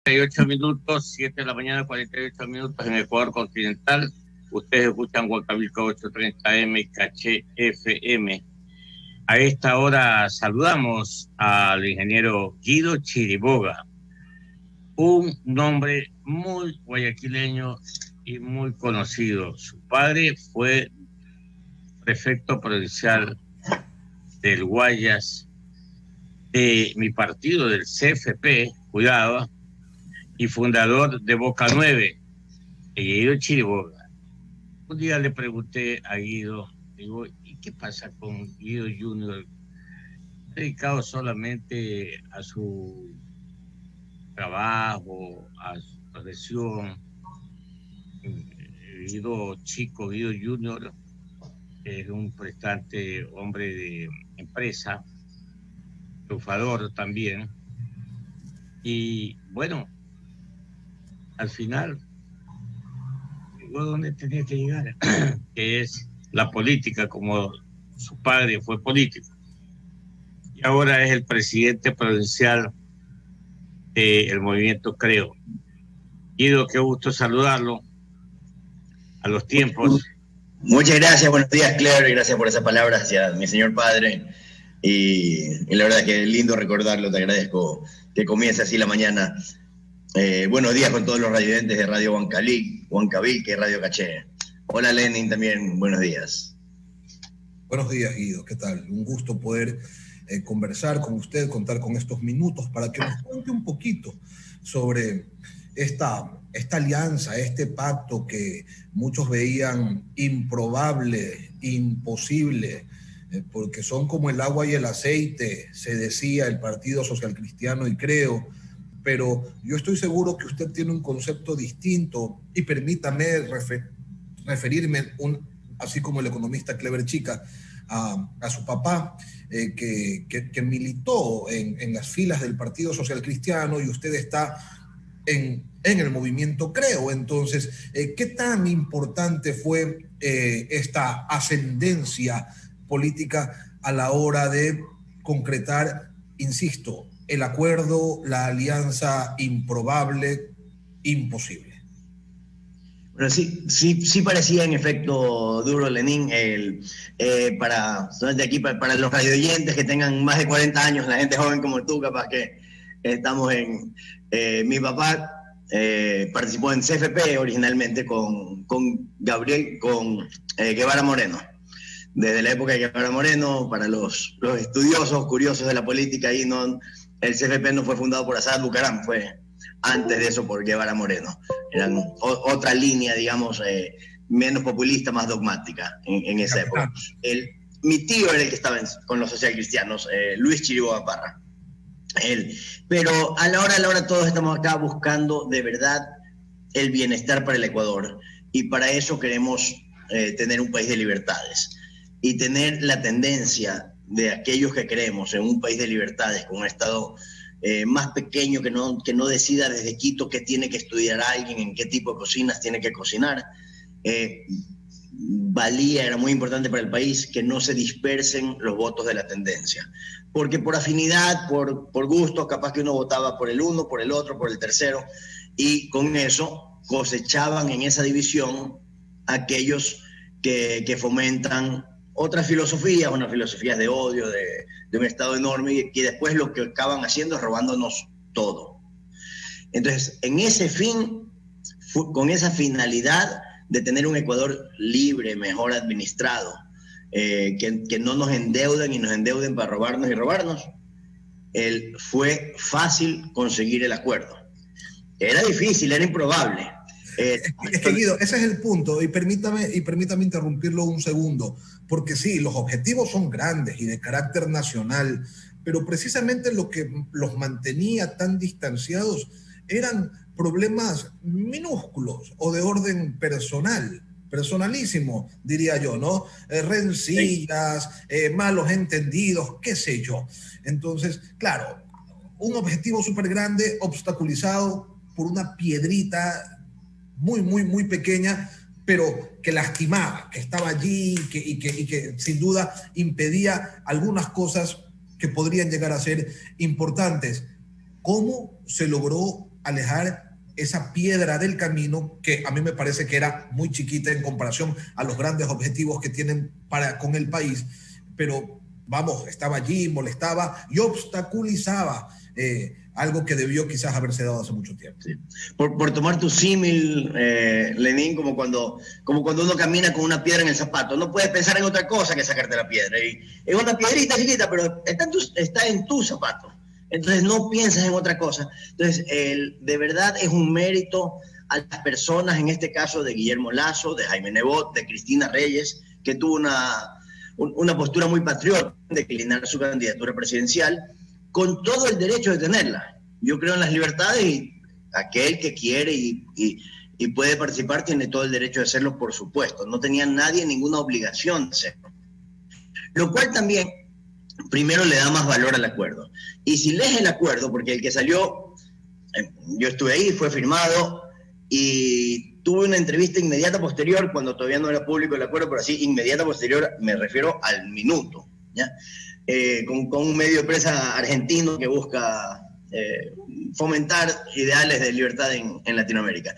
8 minutos, 7 de la mañana, 48 minutos en Ecuador continental. Ustedes escuchan Huancavilca 830M, Caché FM. A esta hora saludamos al ingeniero Guido Chiriboga, un nombre muy guayaquileño y muy conocido. Su padre fue prefecto provincial del Guayas, de mi partido, del CFP, cuidado, y fundador de Boca 9, Guido Chiriboga. Un día le pregunté a Guido, digo, ¿y qué pasa con Guido Junior? Dedicado solamente a su trabajo, a su profesión. Guido Chico, Guido Junior, es un prestante hombre de empresa, triunfador también. Y bueno, al final llegó donde tenía que llegar, que es la política, como su padre fue político. Y ahora es el presidente provincial del movimiento Creo. Guido, qué gusto saludarlo a los tiempos. Muchas gracias, buenos días, Claire, y gracias por esas palabras hacia mi señor padre. Y la verdad que es lindo recordarlo, te agradezco que comience así la mañana. Buenos días con todos los radiovidentes de Radio Huancavilca y Radio Caché. Hola Lenin también, buenos días. Buenos días, Guido, ¿qué tal? Un gusto poder conversar con usted, contar con estos minutos para que nos cuente un poquito sobre esta alianza, este pacto que muchos veían improbable, imposible, porque son como el agua y el aceite, se decía el Partido Social Cristiano y Creo, pero yo estoy seguro que usted tiene un concepto distinto y permítame referirme, así como el economista Clever Chica, a su papá, que militó en las filas del Partido Social Cristiano y usted está en el movimiento Creo. Entonces, ¿qué tan importante fue esta ascendencia política a la hora de concretar, insisto, el acuerdo, la alianza improbable, imposible? Bueno, sí parecía en efecto duro, Lenín, para los radioyentes que tengan más de 40 años, la gente joven como tú, capaz que estamos en... mi papá participó en CFP originalmente con Guevara Moreno. Desde la época de Guevara Moreno, para los estudiosos, curiosos de la política, el CFP no fue fundado por Asad Bucaram, fue antes de eso por Guevara Moreno. Eran otra línea, digamos, menos populista, más dogmática en esa época. Mi tío era el que estaba con los socialcristianos, Luis Chiriboga Parra. Pero a la hora todos estamos acá buscando de verdad el bienestar para el Ecuador, y para eso queremos tener un país de libertades y tener la tendencia de aquellos que creemos en un país de libertades, con un Estado más pequeño que no decida desde Quito qué tiene que estudiar alguien, en qué tipo de cocinas tiene que cocinar. Era muy importante para el país que no se dispersen los votos de la tendencia, porque por afinidad, por gustos, capaz que uno votaba por el uno, por el otro, por el tercero, y con eso cosechaban en esa división aquellos que fomentan otras filosofías, unas filosofías de odio, de un Estado enorme, y que después lo que acaban haciendo es robándonos todo. Entonces, en ese fin, con esa finalidad de tener un Ecuador libre, mejor administrado, que no nos endeuden y nos endeuden para robarnos y robarnos, fue fácil conseguir el acuerdo. Era difícil, era improbable. Es que, Guido, ese es el punto, y permítame interrumpirlo un segundo, porque sí, los objetivos son grandes y de carácter nacional, pero precisamente lo que los mantenía tan distanciados eran problemas minúsculos o de orden personalísimo, diría yo, ¿no? Rencillas, malos entendidos, qué sé yo. Entonces, claro, un objetivo súper grande obstaculizado por una piedrita muy, muy, muy pequeña, pero que lastimaba, que estaba allí y que sin duda impedía algunas cosas que podrían llegar a ser importantes. ¿Cómo se logró alejar esa piedra del camino que a mí me parece que era muy chiquita en comparación a los grandes objetivos que tienen con el país, pero vamos, estaba allí, molestaba y obstaculizaba algo que debió quizás haberse dado hace mucho tiempo. Sí. Por tomar tu símil, Lenín, como cuando uno camina con una piedra en el zapato, no puedes pensar en otra cosa que sacarte la piedra. Y es una piedrita chiquita, pero está en tu zapato. Entonces no piensas en otra cosa. Entonces, de verdad es un mérito a las personas, en este caso de Guillermo Lasso, de Jaime Nebot, de Cristina Reyes, que tuvo una postura muy patriota de declinar su candidatura presidencial, con todo el derecho de tenerla. Yo creo en las libertades y aquel que quiere y puede participar tiene todo el derecho de hacerlo, por supuesto. No tenía nadie ninguna obligación de hacerlo. Lo cual también, primero, le da más valor al acuerdo. Y si lees el acuerdo, porque el que salió, yo estuve ahí, fue firmado, y tuve una entrevista inmediata posterior, cuando todavía no era público el acuerdo, pero así, inmediata posterior, me refiero al minuto, ¿ya? Con un medio de prensa argentino que busca fomentar ideales de libertad en Latinoamérica.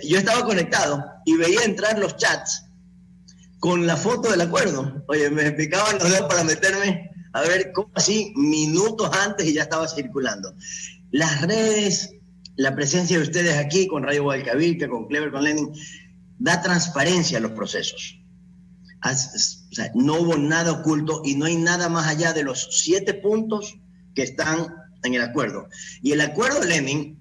Yo estaba conectado y veía entrar los chats con la foto del acuerdo. Oye, me picaban los dedos para meterme a ver cómo así, minutos antes, y ya estaba circulando. Las redes, la presencia de ustedes aquí con Radio Guadalcavilca, con Clever, con Lenin, da transparencia a los procesos. O sea, no hubo nada oculto y no hay nada más allá de los 7 puntos que están en el acuerdo. Y el acuerdo, Lenin,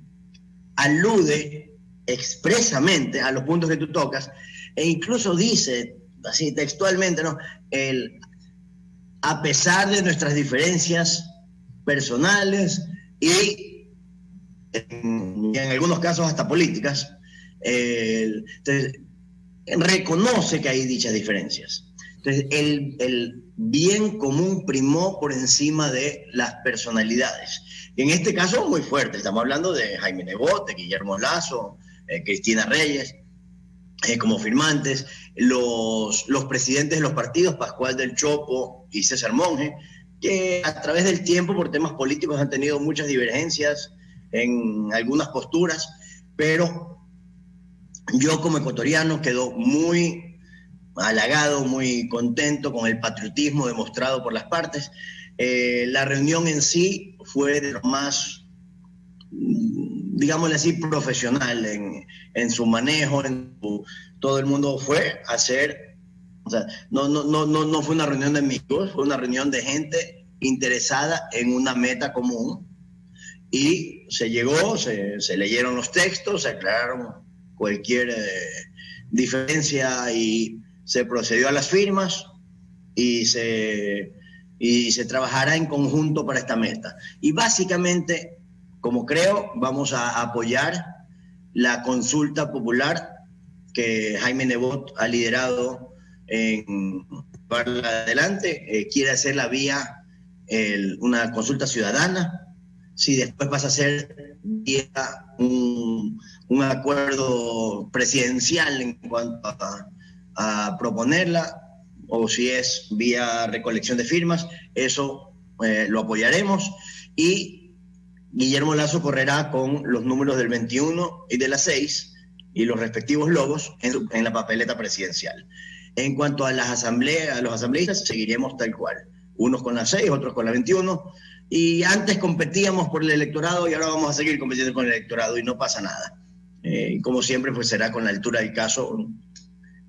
alude expresamente a los puntos que tú tocas e incluso dice, así textualmente, ¿no? A pesar de nuestras diferencias personales y en algunos casos hasta políticas, entonces, reconoce que hay dichas diferencias. Entonces, el bien común primó por encima de las personalidades. Y en este caso, muy fuerte. Estamos hablando de Jaime Nebot, de Guillermo Lasso, Cristina Reyes, como firmantes, los presidentes de los partidos, Pascual del Chopo y César Monge, que a través del tiempo, por temas políticos, han tenido muchas divergencias en algunas posturas, pero yo como ecuatoriano quedo muy halagado, muy contento con el patriotismo demostrado por las partes. La reunión en sí fue de lo más, digámosle así, profesional en su manejo, todo el mundo fue a hacer, o sea, no fue una reunión de amigos, fue una reunión de gente interesada en una meta común, y se llegó, se leyeron los textos, se aclararon cualquier diferencia y se procedió a las firmas y se trabajará en conjunto para esta meta. Y básicamente, como creo, vamos a apoyar la consulta popular que Jaime Nebot ha liderado para adelante. Quiere hacerla vía una consulta ciudadana. Si después pasa a ser vía un acuerdo presidencial en cuanto a proponerla, o si es vía recolección de firmas, eso lo apoyaremos. Y Guillermo Lasso correrá con los números del 21 y de la 6 y los respectivos logos en la papeleta presidencial. En cuanto a los asambleístas, seguiremos tal cual. Unos con la 6, otros con la 21. Y antes competíamos por el electorado y ahora vamos a seguir compitiendo con el electorado y no pasa nada. Como siempre, pues será con la altura del caso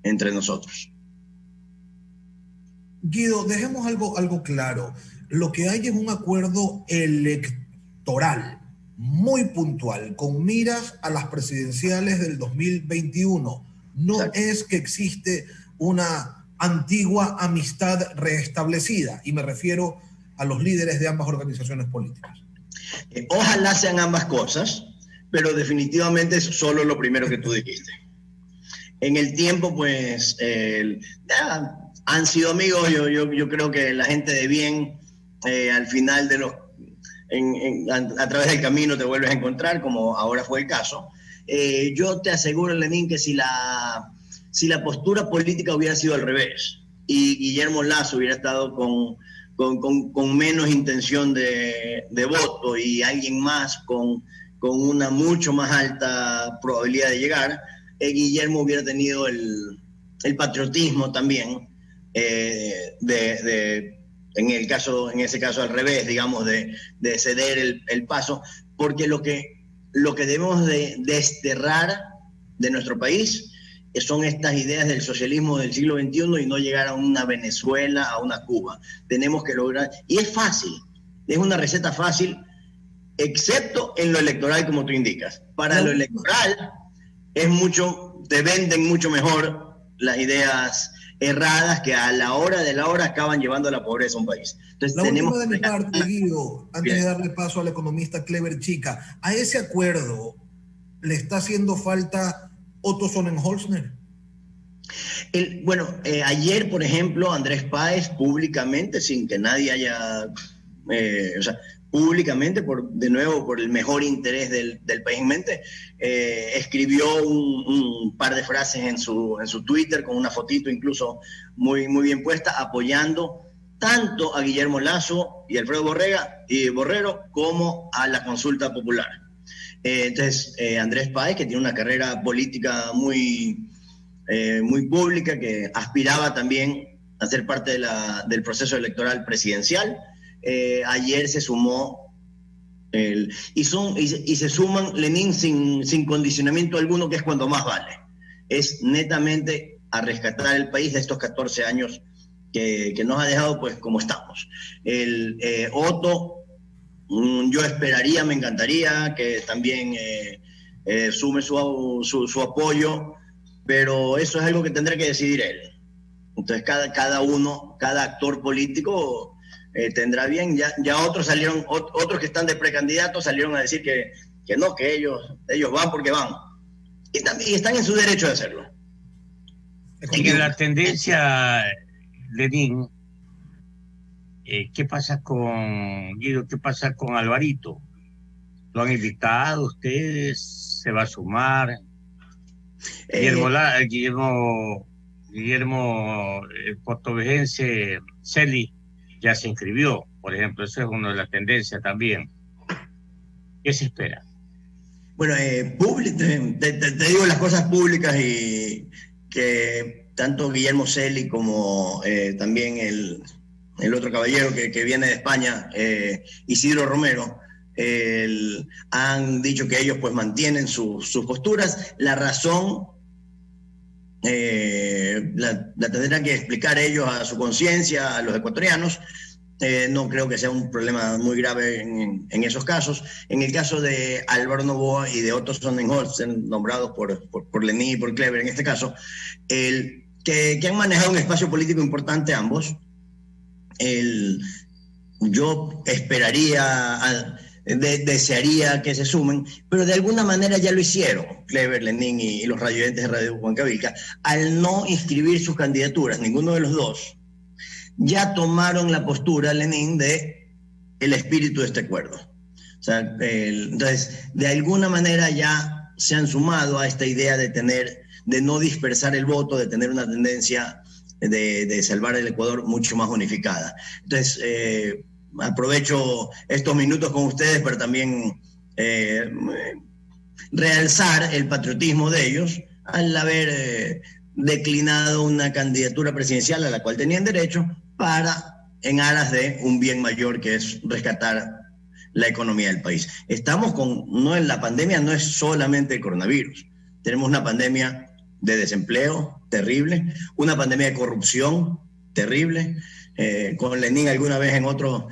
entre nosotros. Guido, dejemos algo claro. Lo que hay es un acuerdo electoral muy puntual, con miras a las presidenciales del 2021. No Exacto. Es que existe una antigua amistad restablecida, y me refiero a los líderes de ambas organizaciones políticas. Ojalá sean ambas cosas, pero definitivamente es solo lo primero que tú dijiste. En el tiempo, pues, han sido amigos. Yo creo que la gente de bien, al final a través del camino te vuelves a encontrar, como ahora fue el caso. Yo te aseguro, Lenín, que si la postura política hubiera sido al revés y Guillermo Lasso hubiera estado con menos intención de voto y alguien más con con una mucho más alta probabilidad de llegar. Guillermo hubiera tenido el patriotismo también, en ese caso al revés, digamos, de ceder el paso, porque lo que debemos de desterrar de nuestro país son estas ideas del socialismo del siglo XXI y no llegar a una Venezuela, a una Cuba. Tenemos que lograr, y es fácil, es una receta fácil, excepto en lo electoral, como tú indicas. Para lo electoral te venden mucho mejor las ideas erradas que a la hora de la hora acaban llevando a la pobreza a un país. Entonces, la última de mi parte, Guido, antes de darle paso al economista Clever Chica, ¿a ese acuerdo le está haciendo falta Otto Sonnenholzner? Ayer, por ejemplo, Andrés Páez públicamente, sin que nadie haya... públicamente, de nuevo, por el mejor interés del país en mente, escribió un par de frases en su Twitter, con una fotito incluso muy, muy bien puesta, apoyando tanto a Guillermo Lasso y Alfredo Borrero como a la consulta popular. Entonces, Andrés Páez, que tiene una carrera política muy pública, que aspiraba también a ser parte del proceso electoral presidencial, ayer se sumó y se suman, Lenin, sin condicionamiento alguno, que es cuando más vale. Es netamente a rescatar el país de estos 14 años que nos ha dejado pues como estamos. Otto, yo esperaría, me encantaría que también sume su apoyo, pero eso es algo que tendrá que decidir él. Entonces cada actor político tendrá bien. Ya otros que están de precandidatos salieron a decir que no, que ellos van porque van. Y están en su derecho de hacerlo. En la tendencia, Lenin, ¿qué pasa con Guido? ¿Qué pasa con Alvarito? ¿Lo han invitado ustedes? ¿Se va a sumar? Guillermo portovejense Celi ya se inscribió, por ejemplo. Eso es una de las tendencias también. ¿Qué se espera? Bueno, te digo las cosas públicas, y que tanto Guillermo Celi como también el otro caballero que viene de España, Isidro Romero, han dicho que ellos pues mantienen sus posturas. La razón la tendrán que explicar ellos a su conciencia, a los ecuatorianos. No creo que sea un problema muy grave en esos casos. En el caso de Álvaro Noboa y de Otto Sonnenholzner, nombrados por Lenin y por Clever en este caso, que han manejado un espacio político importante ambos, yo esperaría, desearía que se sumen, pero de alguna manera ya lo hicieron Clever, Lenin y los radioyentes de Radio Huancavilca, al no inscribir sus candidaturas, ninguno de los dos. Ya tomaron la postura, Lenin, de el espíritu de este acuerdo. O sea, entonces, de alguna manera ya se han sumado a esta idea de no dispersar el voto, de tener una tendencia de salvar el Ecuador mucho más unificada. Entonces, aprovecho estos minutos con ustedes para también realzar el patriotismo de ellos al haber declinado una candidatura presidencial a la cual tenían derecho, en aras de un bien mayor, que es rescatar la economía del país. La pandemia no es solamente el coronavirus. Tenemos una pandemia de desempleo terrible, una pandemia de corrupción terrible. Con Lenin alguna vez en otro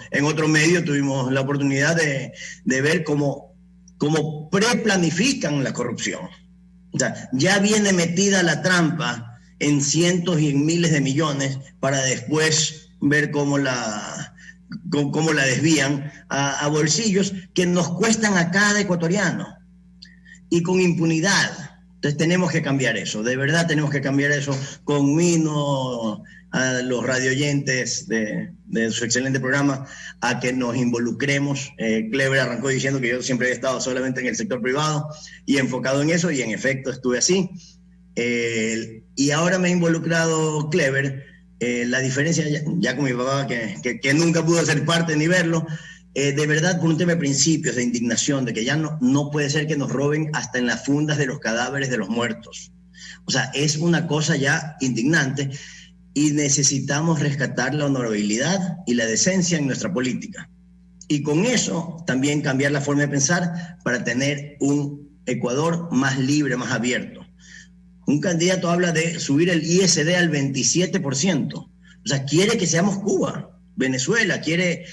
medio tuvimos la oportunidad de ver cómo preplanifican la corrupción. O sea, ya viene metida la trampa en cientos y en miles de millones para después ver cómo la desvían a bolsillos que nos cuestan a cada ecuatoriano, y con impunidad. Entonces tenemos que cambiar eso, de verdad tenemos que cambiar eso. Conmino a los radioyentes de su excelente programa a que nos involucremos. Clever arrancó diciendo que yo siempre he estado solamente en el sector privado y enfocado en eso, y en efecto estuve así. Y ahora me he involucrado, Clever. La diferencia, ya con mi papá, que nunca pudo ser parte ni verlo, de verdad por un tema de principios, de indignación, de que ya no puede ser que nos roben hasta en las fundas de los cadáveres de los muertos. O sea, es una cosa ya indignante y necesitamos rescatar la honorabilidad y la decencia en nuestra política. Y con eso también cambiar la forma de pensar para tener un Ecuador más libre, más abierto. Un candidato habla de subir el ISD al 27%. O sea, quiere que seamos Cuba. Venezuela quiere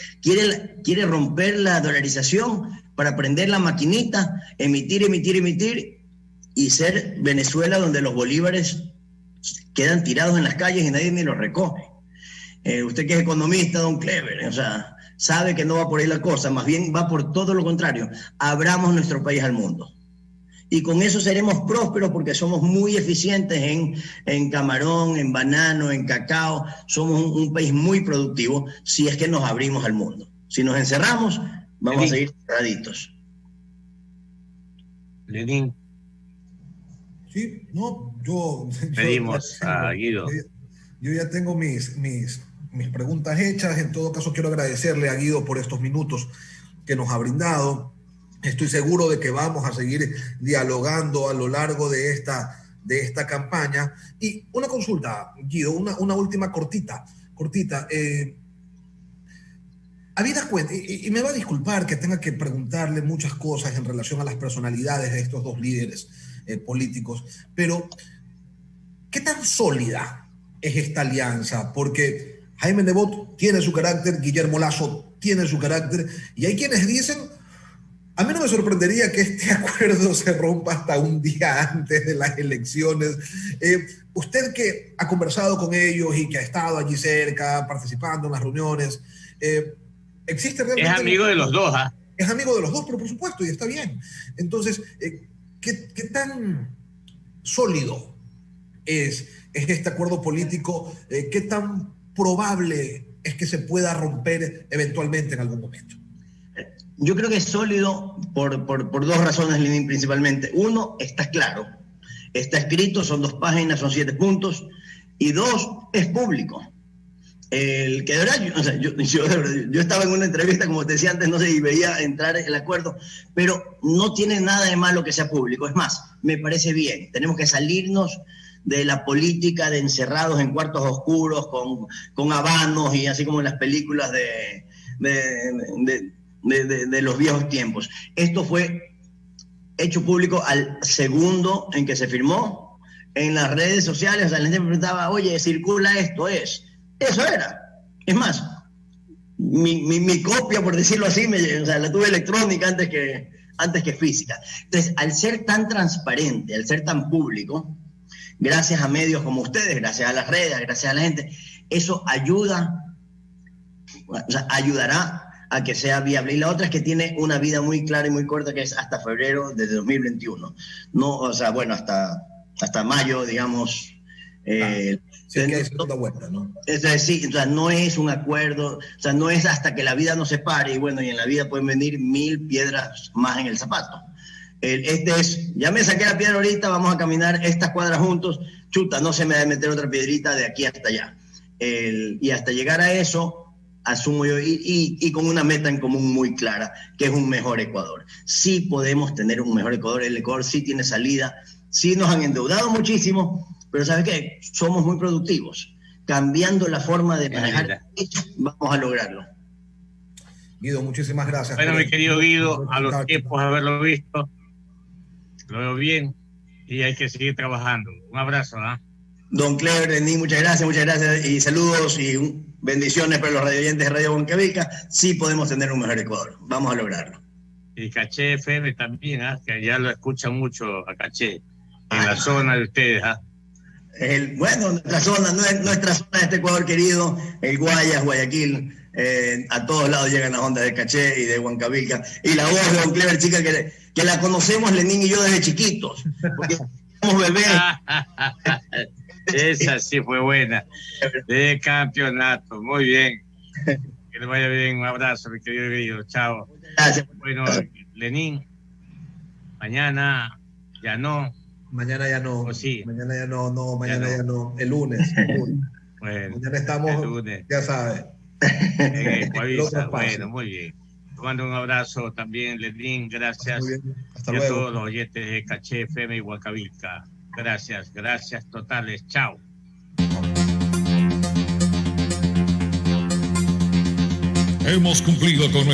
romper la dolarización para prender la maquinita, emitir y ser Venezuela donde los bolívares quedan tirados en las calles y nadie ni los recoge. Usted que es economista, don Clever, o sea, sabe que no va por ahí la cosa, más bien va por todo lo contrario. Abramos nuestro país al mundo. Y con eso seremos prósperos porque somos muy eficientes en camarón, en banano, en cacao. Somos un país muy productivo si es que nos abrimos al mundo. Si nos encerramos, vamos a seguir cerraditos. Lenín. Sí, no, yo Pedimos a Guido. Yo ya tengo mis preguntas hechas. En todo caso, quiero agradecerle a Guido por estos minutos que nos ha brindado. Estoy seguro de que vamos a seguir dialogando a lo largo de esta campaña. Y una consulta, Guido, una última cortita. Habida cuenta, y me va a disculpar que tenga que preguntarle muchas cosas en relación a las personalidades de estos dos líderes políticos, pero ¿qué tan sólida es esta alianza? Porque Jaime Nebot tiene su carácter, Guillermo Lasso tiene su carácter, y hay quienes dicen... A mí no me sorprendería que este acuerdo se rompa hasta un día antes de las elecciones. Usted que ha conversado con ellos y que ha estado allí cerca, participando en las reuniones, ¿existe realmente? Es amigo de los dos, ¿ah? Es amigo de los dos, pero por supuesto, y está bien. Entonces, ¿qué tan sólido es este acuerdo político? ¿Qué tan probable es que se pueda romper eventualmente en algún momento? Yo creo que es sólido por dos razones, Lenín, principalmente. Uno, está claro, está escrito, son 2 páginas, son 7 puntos, y 2, es público. El que de verdad, yo estaba en una entrevista, como te decía antes, no sé, y veía entrar el acuerdo, pero no tiene nada de malo que sea público. Es más, me parece bien. Tenemos que salirnos de la política de encerrados en cuartos oscuros con habanos y así como en las películas de los viejos tiempos. Esto fue hecho público al segundo en que se firmó en las redes sociales. O sea, la gente me preguntaba, oye, circula esto, eso era. Es más, mi copia, por decirlo así, la tuve electrónica antes que física. Entonces, al ser tan transparente, al ser tan público, gracias a medios como ustedes, gracias a las redes, gracias a la gente, eso ayudará a que sea viable. Y la otra es que tiene una vida muy clara y muy corta, que es hasta febrero de 2021. No, o sea, bueno, hasta mayo, digamos. Sí, que hay segunda vuelta, ¿no? Sí, o sea, no es un acuerdo, o sea, no es hasta que la vida no se pare, y bueno, y en la vida pueden venir 1000 piedras más en el zapato. Ya me saqué la piedra ahorita, vamos a caminar estas cuadras juntos, chuta, no se me debe meter otra piedrita de aquí hasta allá. Y hasta llegar a eso, asumo yo, y con una meta en común muy clara, que es un mejor Ecuador. Sí podemos tener un mejor Ecuador, el Ecuador sí tiene salida, sí nos han endeudado muchísimo, pero ¿sabes qué? Somos muy productivos. Cambiando la forma de manejar, vamos a lograrlo. Guido, muchísimas gracias. Bueno, mi querido Guido, a los tiempos de haberlo visto, lo veo bien y hay que seguir trabajando. Un abrazo, ¿ah? Don Clever, Lenín, muchas gracias y saludos y bendiciones para los radioyentes de Radio Huancavilca. Sí podemos tener un mejor Ecuador, vamos a lograrlo. Y Caché FM también, que ya lo escuchan mucho a Caché, en la zona de ustedes. Bueno, nuestra zona de este Ecuador querido, el Guayas, Guayaquil, a todos lados llegan las ondas de Caché y de Huancavilca. Y la voz de Don Clever, chica, que la conocemos Lenín y yo desde chiquitos, porque somos bebés. Esa sí fue buena. De campeonato. Muy bien. Que le vaya bien. Un abrazo, mi querido Guido. Chao. Gracias. Bueno, Lenín, mañana ya no. Mañana ya no. Sí. Mañana ya no. Mañana ya no. El lunes. Bueno, mañana estamos, el lunes. Ya sabes. Bueno, muy bien. mando un abrazo también, Lenín, gracias. Muy bien. Hasta y a luego. todos los oyentes de Caché FM y Huancavelica. Gracias totales. Chao. Hemos cumplido con